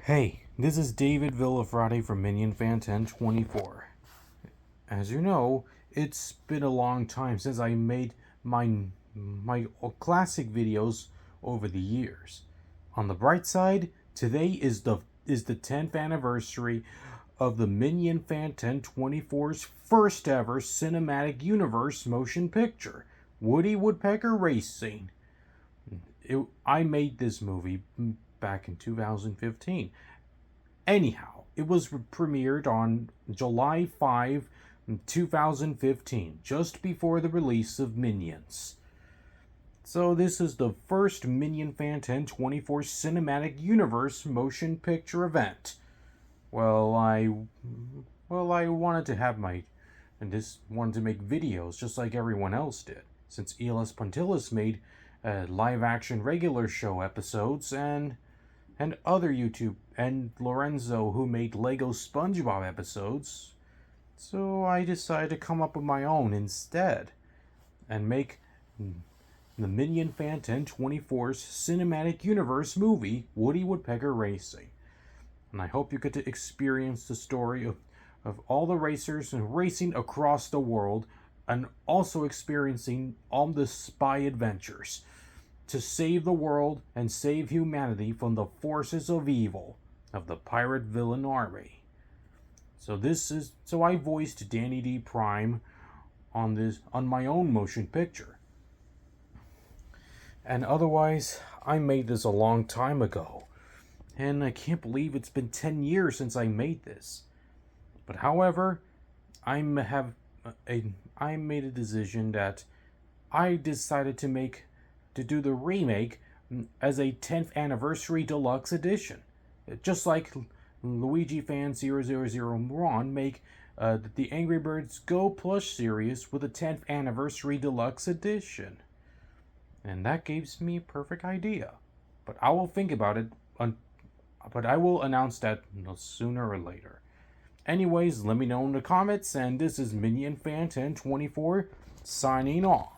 Hey, this is David Villafrate from MinionFan1024. As you know, it's been a long time since I made my classic videos over the years. On the bright side, today is the 10th anniversary of the MinionFan1024's first ever cinematic universe motion picture, Woodpecker Racing. I made this movie back in 2015. Anyhow, it was premiered on July 5, 2015, just before the release of Minions. So this is the first MinionFan1024 Cinematic Universe motion picture event. I wanted to have wanted to make videos just like everyone else did, since ELS Pontilis made live-action regular show episodes and other YouTube, and Lorenzo, who made Lego SpongeBob episodes. So I decided to come up with my own instead and make the MinionFan1024's cinematic universe movie, Woodpecker Racing. And I hope you get to experience the story of all the racers and racing across the world, and also experiencing all the spy adventures to save the world and save humanity from the forces of evil of the pirate villain army. So I voiced Danny D. Prime on my own motion picture. And otherwise, I made this a long time ago, and I can't believe it's been 10 years since I made this. But however, I made a decision that I decided to do the remake as a 10th anniversary deluxe edition. Just like LuigiFan1024 make the Angry Birds Go Plush series with a 10th anniversary deluxe edition. And that gives me a perfect idea. But I will think about it, but I will announce that sooner or later. Anyways, let me know in the comments, and this is MinionFan1024 signing off.